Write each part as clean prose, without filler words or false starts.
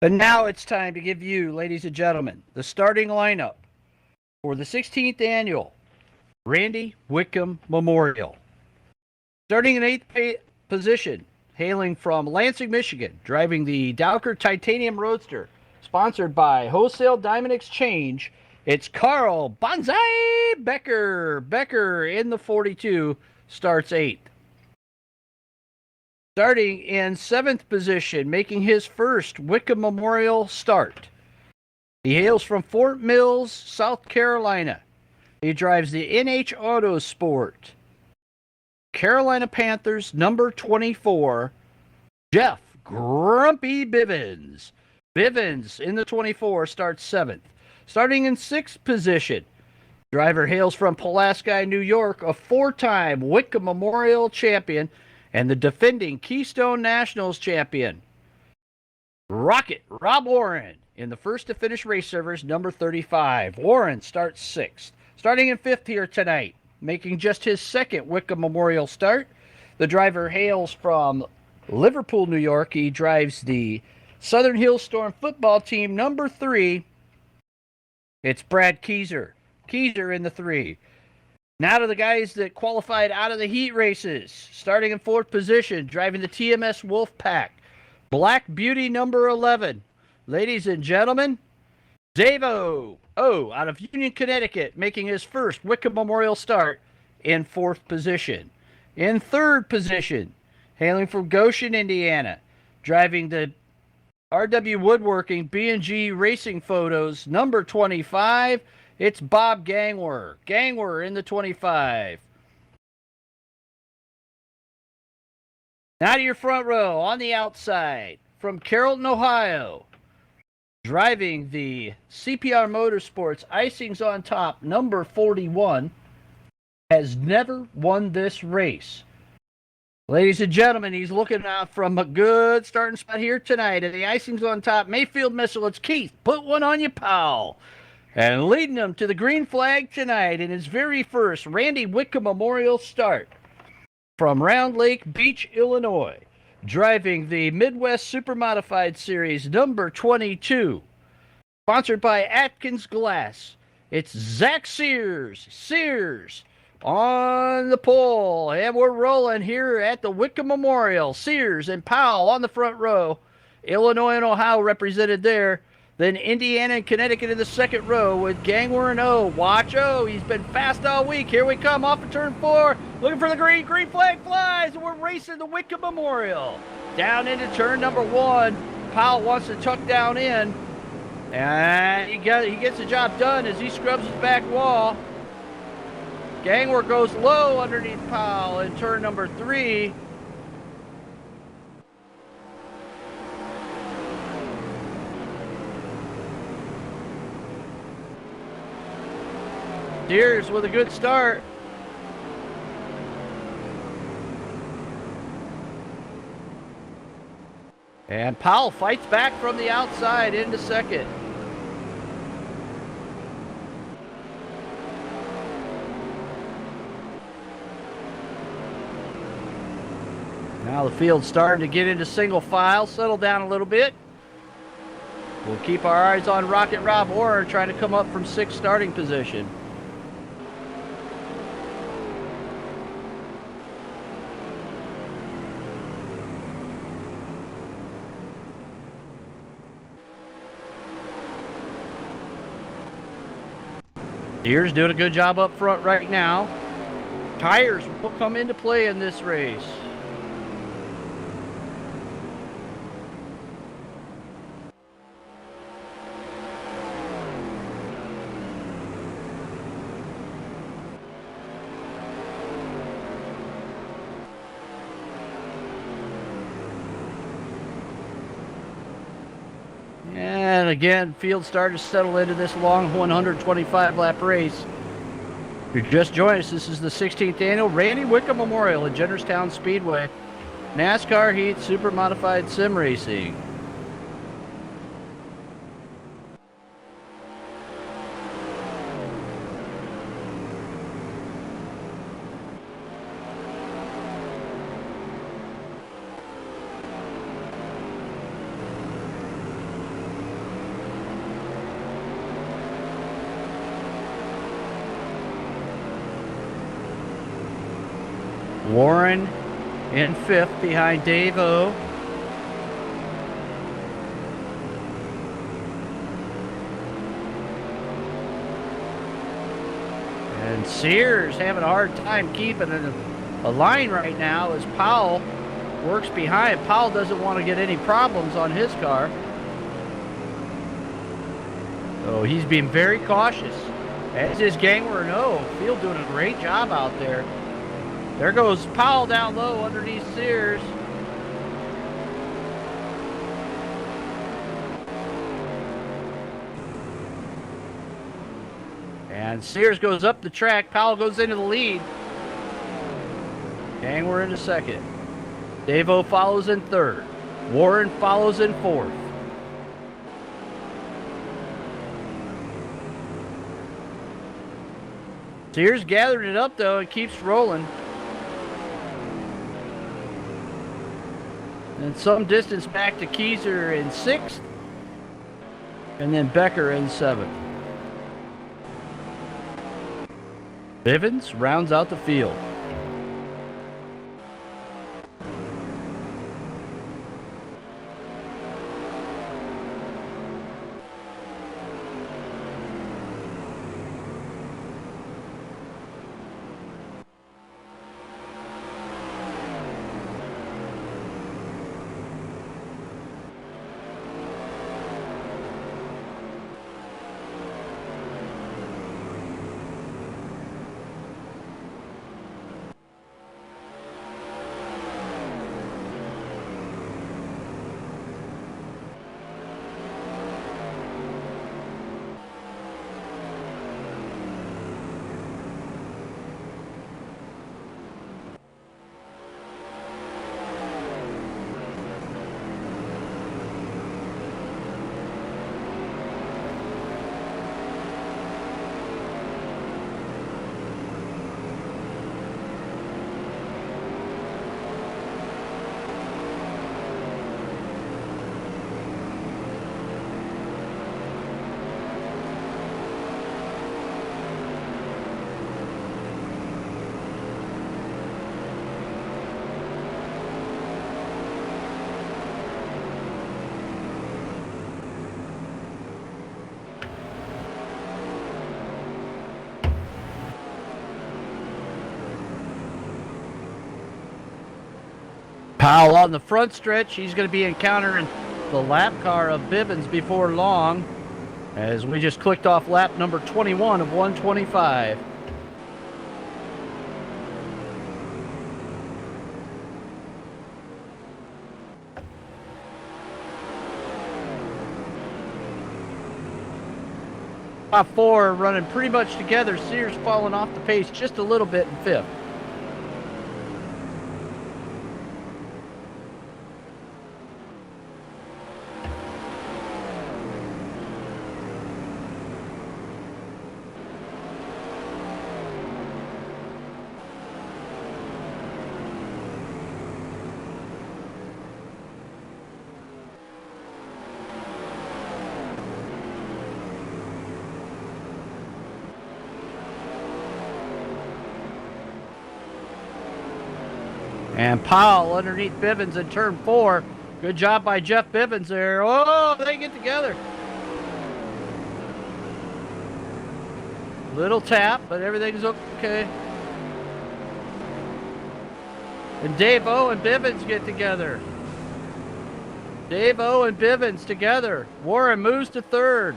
And now it's time to give you, ladies and gentlemen, the starting lineup for the 16th Annual Randy Witkum Memorial. Starting in 8th position, hailing from Lansing, Michigan, driving the Dowker Titanium Roadster, sponsored by Wholesale Diamond Exchange, it's Carl Bonsai Becker. Becker in the 42 starts 8th. Starting in 7th position, making his first Witkum Memorial start. He hails from Fort Mills, South Carolina. He drives the NH Autosport. Carolina Panthers, number 24, Jeff Grumpy Bivens. Bivens in the 24 starts 7th. Starting in 6th position, driver hails from Pulaski, New York, a 4-time Witkum Memorial champion and the defending Keystone Nationals champion, Rocket Rob Warren, in the first to finish race servers, number 35. Warren starts 6th. Starting in 5th here tonight, making just his second Witkum Memorial start, the driver hails from Liverpool, New York. He drives the Southern Hills Storm football team, number 3. It's Brad Keyser. Keyser in the 3. Now to the guys that qualified out of the heat races. Starting in 4th position, driving the TMS Wolfpack, Black Beauty number 11. Ladies and gentlemen, Davo O out of Union, Connecticut, making his first Witkum Memorial start in 4th position. In 3rd position, hailing from Goshen, Indiana, driving the RW Woodworking B&G Racing Photos number 25. It's Bob Gangwer. Gangwer in the 25. Now to your front row on the outside from Carrollton, Ohio, driving the CPR Motorsports Icings on Top number 41, has never won this race. Ladies and gentlemen, he's looking out from a good starting spot here tonight. And the Icings on Top Mayfield Missile, it's Keith. Put one on you, pal. And leading them to the green flag tonight in his very first Randy Witkum Memorial start from Round Lake Beach, Illinois, driving the Midwest Supermodified Series number 22, sponsored by Atkins Glass. It's Zach Sears. Sears on the pole, and we're rolling here at the Witkum Memorial. Sears and Powell on the front row. Illinois and Ohio represented there. Then Indiana and Connecticut in the second row with Gangwer and O. Watch O. He's been fast all week. Here we come off of turn 4. Looking for the green. Green flag flies. And we're racing the Witkum Memorial. Down into turn number 1. Powell wants to tuck down in. And he gets the job done as he scrubs his back wall. Gangwer goes low underneath Powell in turn number 3. Sears with a good start. And Powell fights back from the outside into second. Now the field's starting to get into single file, settle down a little bit. We'll keep our eyes on Rocket Rob Warren trying to come up from 6th starting position. Deere's doing a good job up front right now. Tires will come into play in this race. And again, field started to settle into this long 125-lap race. If you're just joining us, this is the 16th Annual Randy Witkum Memorial at Jennerstown Speedway. NASCAR Heat Supermodified Sim Racing. Warren in 5th behind Dave O. And Sears having a hard time keeping a line right now as Powell works behind. Powell doesn't want to get any problems on his car. So he's being very cautious. As is Gangler and O. Field doing a great job out there. There goes Powell down low underneath Sears. And Sears goes up the track. Powell goes into the lead. Gangler into 2nd. Dave-O follows in 3rd. Warren follows in 4th. Sears gathered it up though and keeps rolling. And some distance back to Keyser in 6th. And then Becker in 7th. Bivens rounds out the field. Powell on the front stretch. He's going to be encountering the lap car of Bivens before long, as we just clicked off lap number 21 of 125. Top 4 running pretty much together. Sears falling off the pace just a little bit in 5th. And Powell underneath Bivens in turn 4. Good job by Jeff Bivens there. Oh, they get together. Little tap, but everything's okay. And Dave-O and Bivens get together. Dave-O and Bivens together. Warren moves to 3rd.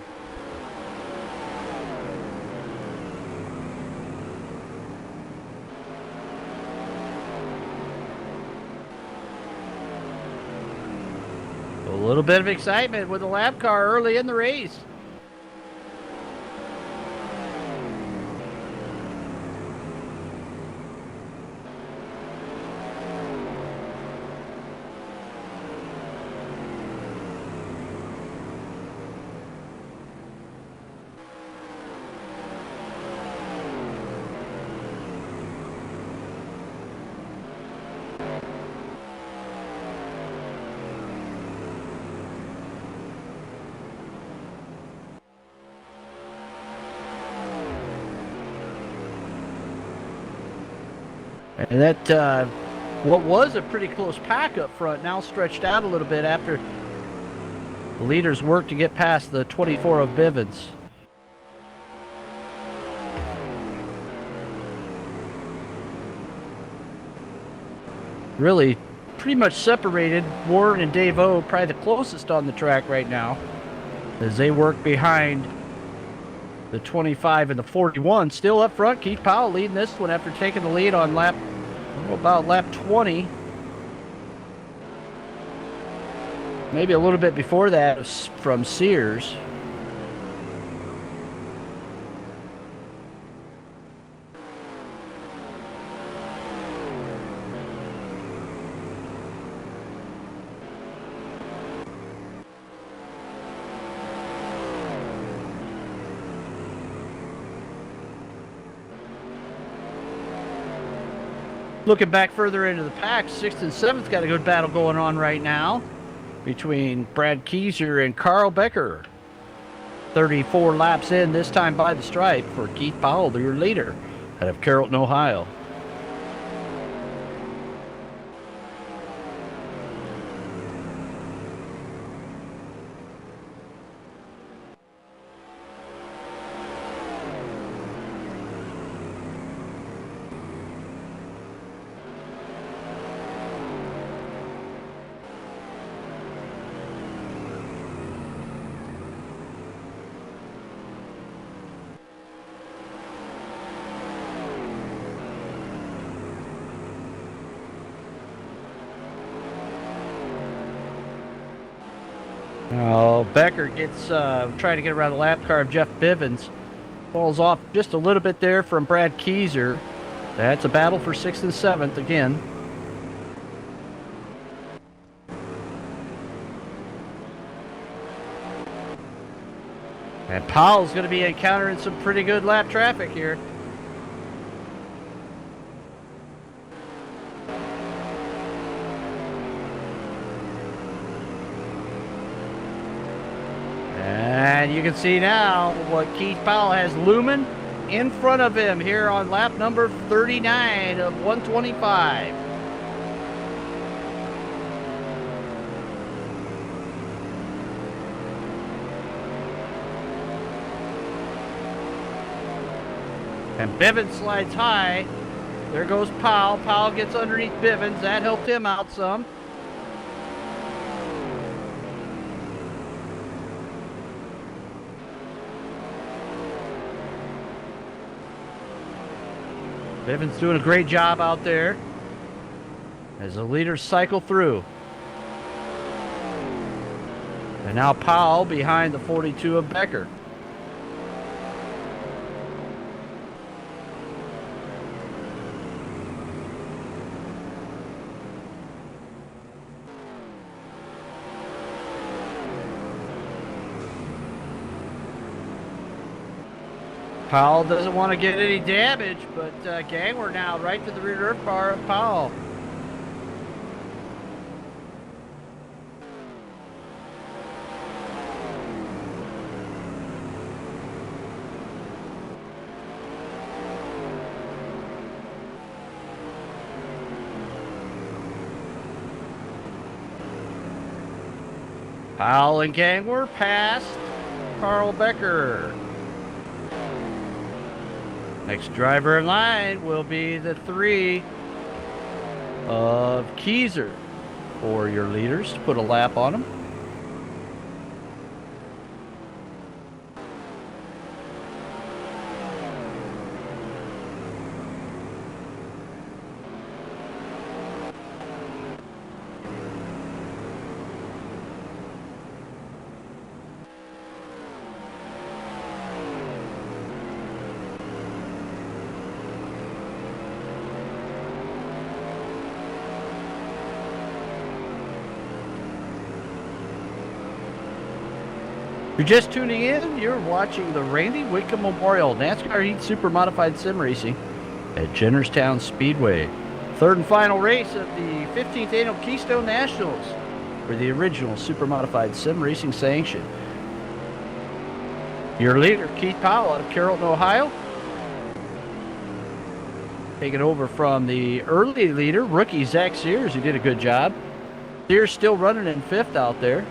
A little bit of excitement with the lap car early in the race. And that, what was a pretty close pack up front, now stretched out a little bit after the leaders worked to get past the 24 of Bivens. Really pretty much separated. Warren and Dave O probably the closest on the track right now as they work behind the 25 and the 41. Still up front, Keith Powell leading this one after taking the lead on about lap 20. Maybe a little bit before that from Sears. Looking back further into the pack, 6th and 7th got a good battle going on right now between Brad Keyser and Carl Becker. 34 laps in, this time by the stripe for Keith Powell, your leader out of Carrollton, Ohio. Oh, Becker gets trying to get around the lap car of Jeff Bivens. Falls off just a little bit there from Brad Keyser. That's a battle for 6th and 7th again. And Powell's going to be encountering some pretty good lap traffic here. And you can see now what Keith Powell has looming in front of him here on lap number 39 of 125. And Bivens slides high. There goes Powell. Powell gets underneath Bivens. That helped him out some. Bivens doing a great job out there as the leaders cycle through. And now Powell behind the 42 of Becker. Powell doesn't want to get any damage, but Gangwer now right to the rear bar of Powell. Powell and Gangwer past Carl Becker. Next driver in line will be the 3 of Keyser for your leaders to put a lap on them. If you're just tuning in, you're watching the Randy Witkum Memorial NASCAR Heat Supermodified Sim Racing at Jennerstown Speedway. Third and final race of the 15th Annual Keystone Nationals for the original Supermodified Sim Racing sanction. Your leader, Keith Powell out of Carrollton, Ohio. taking over from the early leader, rookie Zach Sears, who did a good job. Sears still running in 5th out there.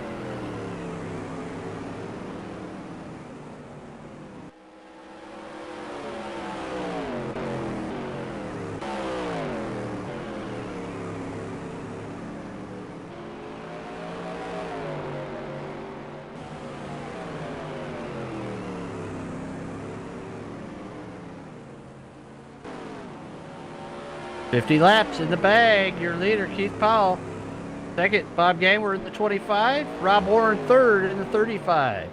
"50 laps in the bag." Your leader, Keith Powell. Second, Bob Gangwer in the 25. Rob Warren third in the 35.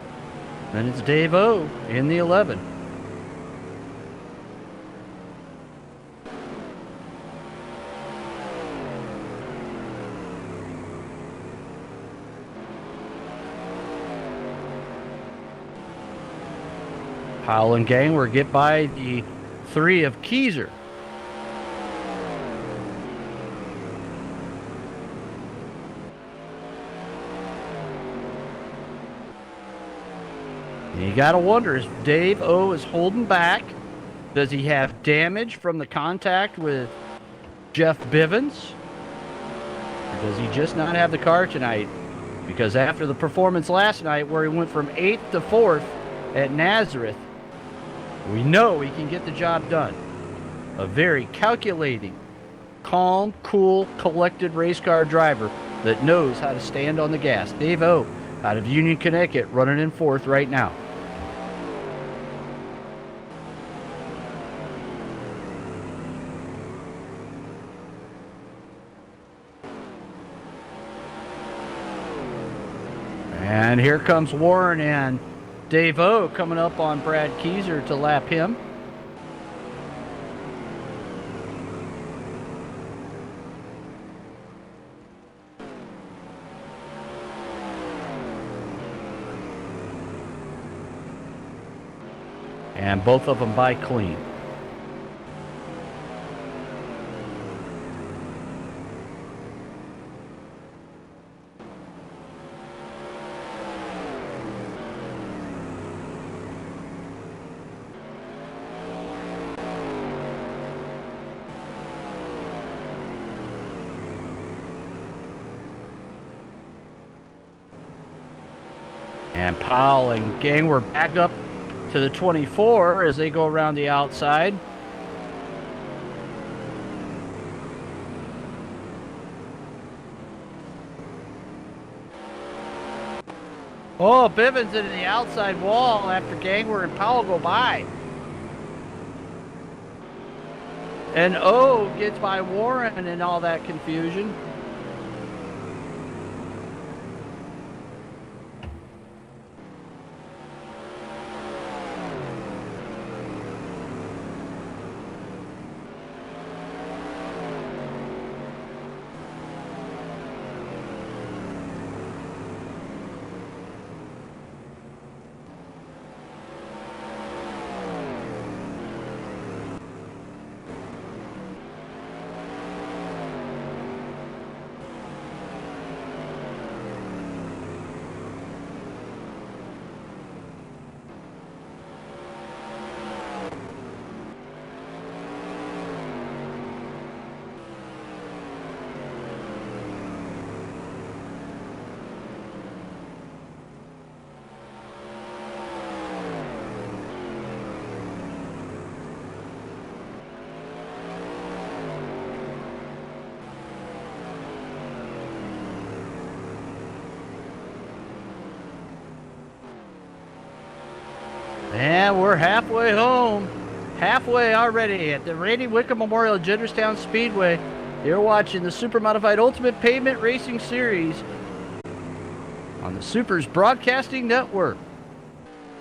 Then it's Dave O in the 11. Powell and Gangwer get by the 3 of Keyser. You got to wonder, is Dave O is holding back? Does he have damage from the contact with Jeff Bivens? Or does he just not have the car tonight? Because after the performance last night where he went from 8th to 4th at Nazareth, we know he can get the job done. A very calculating, calm, cool, collected race car driver that knows how to stand on the gas. Dave O out of Union, Connecticut, running in 4th right now. And here comes Warren and Dave O coming up on Brad Keyser to lap him. And both of them by clean. And Powell and Gangwer back up to the 24 as they go around the outside. Oh, Bivens into the outside wall after Gangwer and Powell go by. And O gets by Warren in all that confusion. And we're halfway home. Halfway already at the Randy Witkum Memorial at Jennerstown Speedway. You're watching the Supermodified Ultimate Pavement Racing Series on the SUPRS Broadcasting Network.